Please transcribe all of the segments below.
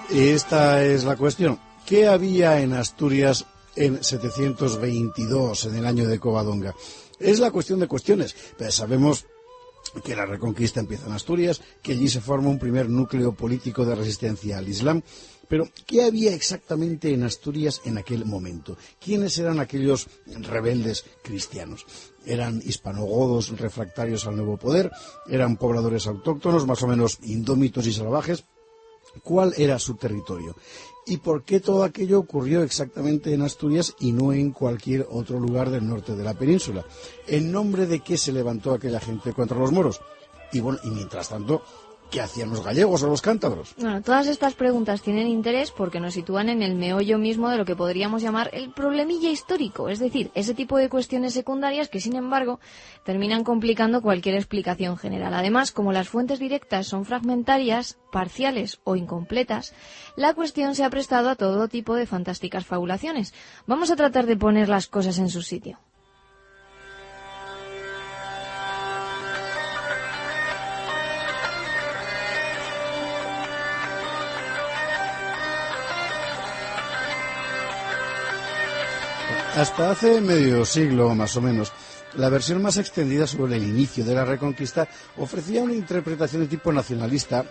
Esta es la cuestión. ¿Qué había en Asturias en 722, en el año de Covadonga? Es la cuestión de cuestiones. Pero sabemos que la Reconquista empieza en Asturias, que allí se forma un primer núcleo político de resistencia al Islam. Pero, ¿qué había exactamente en Asturias en aquel momento? ¿Quiénes eran aquellos rebeldes cristianos? ¿Eran hispanogodos refractarios al nuevo poder? ¿Eran pobladores autóctonos, más o menos indómitos y salvajes? ¿Cuál era su territorio? ¿Y por qué todo aquello ocurrió exactamente en Asturias y no en cualquier otro lugar del norte de la península? ¿En nombre de qué se levantó aquella gente contra los moros? Y bueno, y mientras tanto, ¿qué hacían los gallegos o los cántabros? Bueno, todas estas preguntas tienen interés porque nos sitúan en el meollo mismo de lo que podríamos llamar el problemilla histórico, es decir, ese tipo de cuestiones secundarias que, sin embargo, terminan complicando cualquier explicación general. Además, como las fuentes directas son fragmentarias, parciales o incompletas, la cuestión se ha prestado a todo tipo de fantásticas fabulaciones. Vamos a tratar de poner las cosas en su sitio. Hasta hace medio siglo, más o menos, la versión más extendida sobre el inicio de la Reconquista ofrecía una interpretación de tipo nacionalista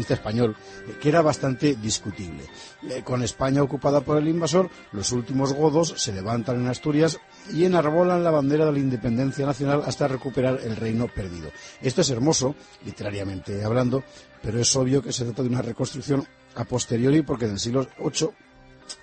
español, que era bastante discutible. Con España ocupada por el invasor, los últimos godos se levantan en Asturias y enarbolan la bandera de la independencia nacional hasta recuperar el reino perdido. Esto es hermoso, literariamente hablando, pero es obvio que se trata de una reconstrucción a posteriori porque en el siglo VIII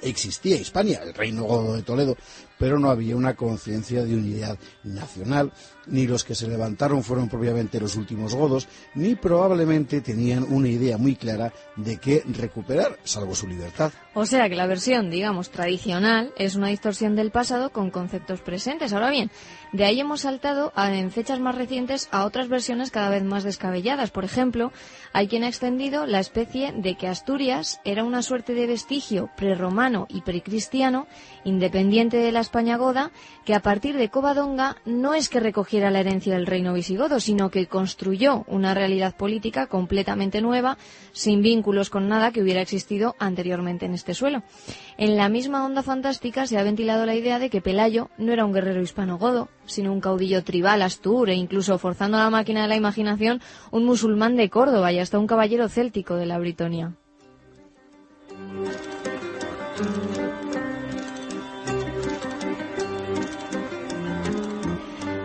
existía Hispania, el reino godo de Toledo, pero no había una conciencia de unidad nacional, ni los que se levantaron fueron propiamente los últimos godos, ni probablemente tenían una idea muy clara de qué recuperar, salvo su libertad. O sea que la versión, digamos, tradicional es una distorsión del pasado con conceptos presentes. Ahora bien, de ahí hemos saltado en fechas más recientes a otras versiones cada vez más descabelladas. Por ejemplo, hay quien ha extendido la especie de que Asturias era una suerte de vestigio prerromano y precristiano, independiente de la España goda, que a partir de Covadonga no es que recogiera la herencia del reino visigodo, sino que construyó una realidad política completamente nueva, sin vínculos con nada que hubiera existido anteriormente en este suelo. En la misma onda fantástica se ha ventilado la idea de que Pelayo no era un guerrero hispano-godo, sino un caudillo tribal astur e incluso, forzando a la máquina de la imaginación, un musulmán de Córdoba y hasta un caballero céltico de la Britonia.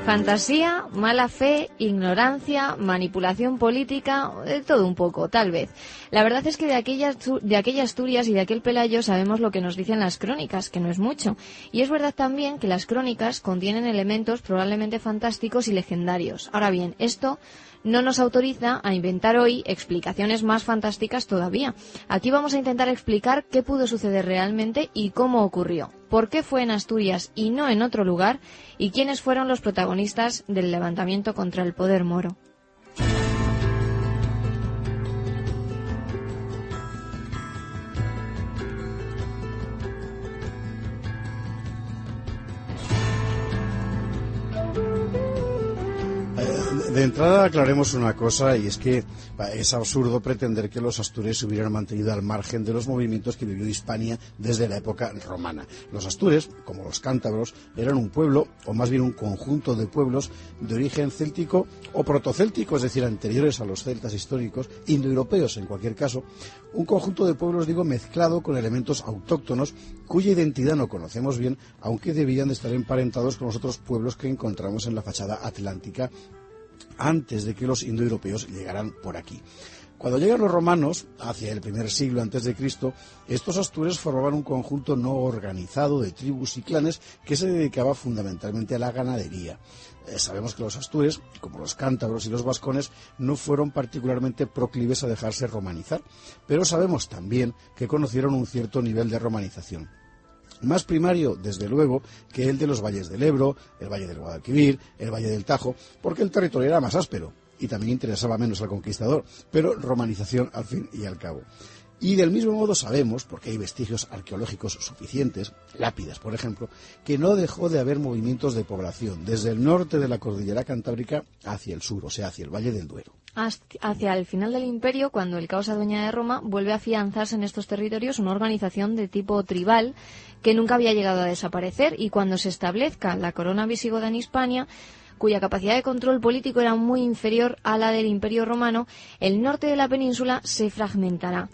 Fantasía, mala fe, ignorancia, manipulación política, de todo un poco, tal vez. La verdad es que de aquella Asturias y de aquel Pelayo sabemos lo que nos dicen las crónicas, que no es mucho. Y es verdad también que las crónicas contienen elementos probablemente fantásticos y legendarios. Ahora bien, esto no nos autoriza a inventar hoy explicaciones más fantásticas todavía. Aquí vamos a intentar explicar qué pudo suceder realmente y cómo ocurrió. ¿Por qué fue en Asturias y no en otro lugar? ¿Y quiénes fueron los protagonistas del levantamiento contra el poder moro? De entrada aclaremos una cosa, y es que es absurdo pretender que los astures se hubieran mantenido al margen de los movimientos que vivió Hispania desde la época romana. Los astures, como los cántabros, eran un pueblo, o más bien un conjunto de pueblos de origen céltico o protocéltico, es decir, anteriores a los celtas históricos, indoeuropeos en cualquier caso, un conjunto de pueblos, digo, mezclado con elementos autóctonos cuya identidad no conocemos bien, aunque debían de estar emparentados con los otros pueblos que encontramos en la fachada atlántica antes de que los indoeuropeos llegaran por aquí. Cuando llegan los romanos, hacia el primer siglo antes de Cristo, estos astures formaban un conjunto no organizado de tribus y clanes que se dedicaba fundamentalmente a la ganadería. Sabemos que los astures, como los cántabros y los vascones, no fueron particularmente proclives a dejarse romanizar, pero sabemos también que conocieron un cierto nivel de romanización. Más primario, desde luego, que el de los valles del Ebro, el valle del Guadalquivir, el valle del Tajo, porque el territorio era más áspero y también interesaba menos al conquistador, pero romanización al fin y al cabo. Y del mismo modo sabemos, porque hay vestigios arqueológicos suficientes, lápidas por ejemplo, que no dejó de haber movimientos de población desde el norte de la cordillera cantábrica hacia el sur, o sea, hacia el Valle del Duero. Hacia el final del imperio, cuando el caos adueña de Roma, vuelve a afianzarse en estos territorios una organización de tipo tribal que nunca había llegado a desaparecer, y cuando se establezca la corona visigoda en Hispania, cuya capacidad de control político era muy inferior a la del Imperio Romano, el norte de la península se fragmentará.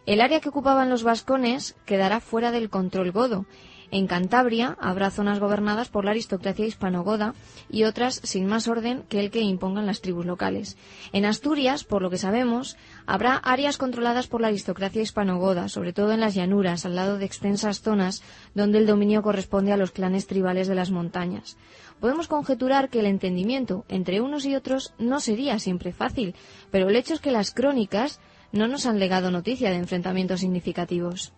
El área que ocupaban los vascones quedará fuera del control godo. En Cantabria habrá zonas gobernadas por la aristocracia hispanogoda y otras sin más orden que el que impongan las tribus locales. En Asturias, por lo que sabemos, habrá áreas controladas por la aristocracia hispanogoda, sobre todo en las llanuras, al lado de extensas zonas donde el dominio corresponde a los clanes tribales de las montañas. Podemos conjeturar que el entendimiento entre unos y otros no sería siempre fácil, pero el hecho es que las crónicas no nos han legado noticia de enfrentamientos significativos.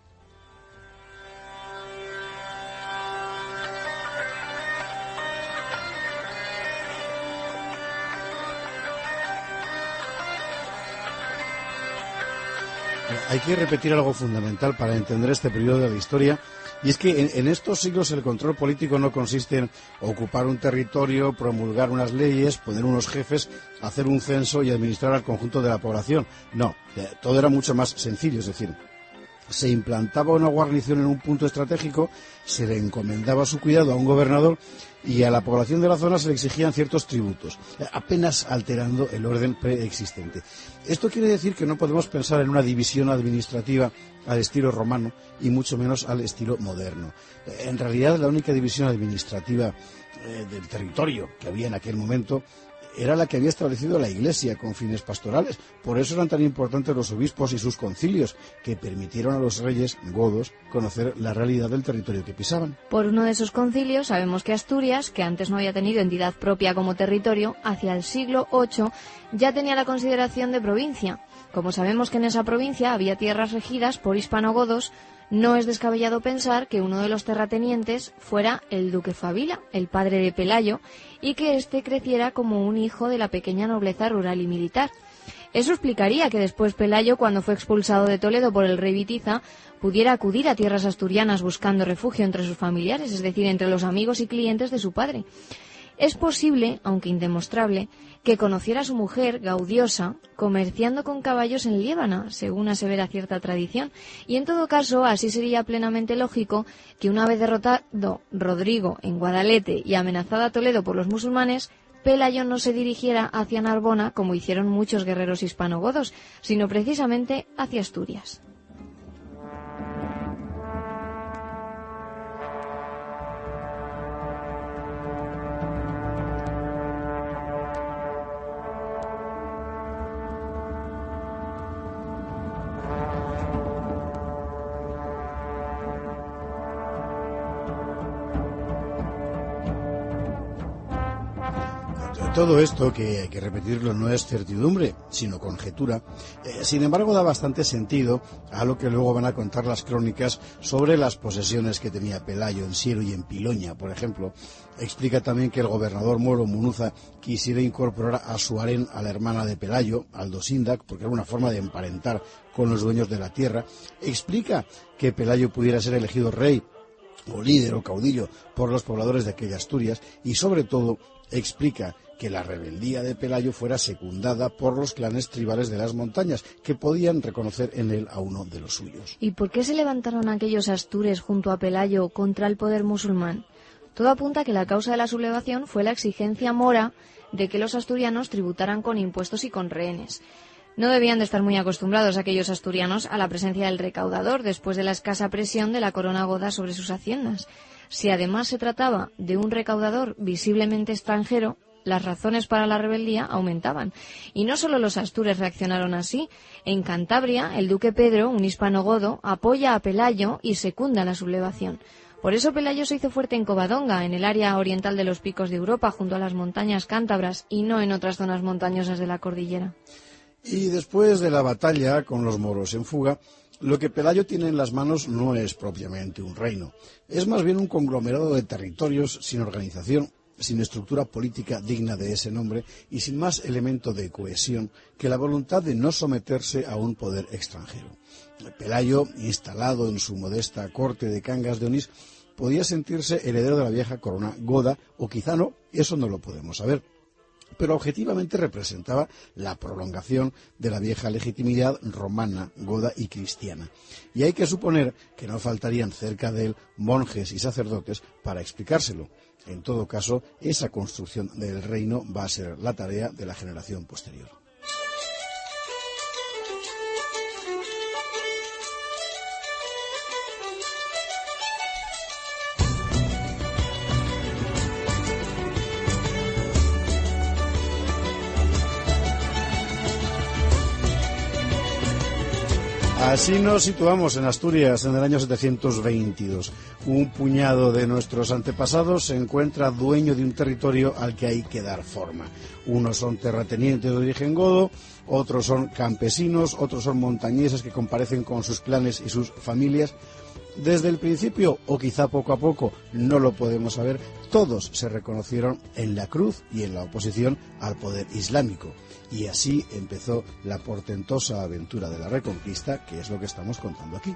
Hay que repetir algo fundamental para entender este periodo de la historia, y es que en estos siglos el control político no consiste en ocupar un territorio, promulgar unas leyes, poner unos jefes, hacer un censo y administrar al conjunto de la población. No, todo era mucho más sencillo, es decir, se implantaba una guarnición en un punto estratégico, se le encomendaba su cuidado a un gobernador y a la población de la zona se le exigían ciertos tributos, apenas alterando el orden preexistente. Esto quiere decir que no podemos pensar en una división administrativa al estilo romano y mucho menos al estilo moderno. En realidad, la única división administrativa del territorio que había en aquel momento era la que había establecido la Iglesia con fines pastorales. Por eso eran tan importantes los obispos y sus concilios, que permitieron a los reyes godos conocer la realidad del territorio que pisaban. Por uno de esos concilios sabemos que Asturias, que antes no había tenido entidad propia como territorio, hacia el siglo VIII ya tenía la consideración de provincia. Como sabemos que en esa provincia había tierras regidas por hispanogodos, no es descabellado pensar que uno de los terratenientes fuera el duque Fabila, el padre de Pelayo, y que éste creciera como un hijo de la pequeña nobleza rural y militar. Eso explicaría que después Pelayo, cuando fue expulsado de Toledo por el rey Witiza, pudiera acudir a tierras asturianas buscando refugio entre sus familiares, es decir, entre los amigos y clientes de su padre. Es posible, aunque indemostrable, que conociera a su mujer, Gaudiosa, comerciando con caballos en Liébana, según asevera cierta tradición, y en todo caso así sería plenamente lógico que una vez derrotado Rodrigo en Guadalete y amenazada Toledo por los musulmanes, Pelayo no se dirigiera hacia Narbona como hicieron muchos guerreros hispanogodos, sino precisamente hacia Asturias. Todo esto, que hay que repetirlo, no es certidumbre, sino conjetura. Sin embargo, da bastante sentido a lo que luego van a contar las crónicas sobre las posesiones que tenía Pelayo en Siero y en Piloña, por ejemplo. Explica también que el gobernador moro Munuza quisiera incorporar a su harén a la hermana de Pelayo, Aldosindac, porque era una forma de emparentar con los dueños de la tierra. Explica que Pelayo pudiera ser elegido rey o líder o caudillo por los pobladores de aquella Asturias, y sobre todo explica que la rebeldía de Pelayo fuera secundada por los clanes tribales de las montañas, que podían reconocer en él a uno de los suyos. ¿Y por qué se levantaron aquellos astures junto a Pelayo contra el poder musulmán? Todo apunta a que la causa de la sublevación fue la exigencia mora de que los asturianos tributaran con impuestos y con rehenes. No debían de estar muy acostumbrados aquellos asturianos a la presencia del recaudador después de la escasa presión de la corona goda sobre sus haciendas. Si además se trataba de un recaudador visiblemente extranjero, las razones para la rebeldía aumentaban. Y no solo los astures reaccionaron así. En Cantabria, el duque Pedro, un hispanogodo, apoya a Pelayo y secunda la sublevación. Por eso Pelayo se hizo fuerte en Covadonga, en el área oriental de los picos de Europa, junto a las montañas cántabras, y no en otras zonas montañosas de la cordillera. Y después de la batalla con los moros en fuga, lo que Pelayo tiene en las manos no es propiamente un reino. Es más bien un conglomerado de territorios sin organización sin estructura política digna de ese nombre y sin más elemento de cohesión que la voluntad de no someterse a un poder extranjero. Pelayo, instalado en su modesta corte de Cangas de Onís, podía sentirse heredero de la vieja corona goda, o quizá no, eso no lo podemos saber. Pero objetivamente representaba la prolongación de la vieja legitimidad romana, goda y cristiana. Y hay que suponer que no faltarían cerca de él monjes y sacerdotes para explicárselo. En todo caso, esa construcción del reino va a ser la tarea de la generación posterior. Así nos situamos en Asturias en el año 722. Un puñado de nuestros antepasados se encuentra dueño de un territorio al que hay que dar forma. Unos son terratenientes de origen godo, otros son campesinos, otros son montañeses que comparecen con sus clanes y sus familias. Desde el principio, o quizá poco a poco, no lo podemos saber, todos se reconocieron en la cruz y en la oposición al poder islámico. Y así empezó la portentosa aventura de la Reconquista, que es lo que estamos contando aquí.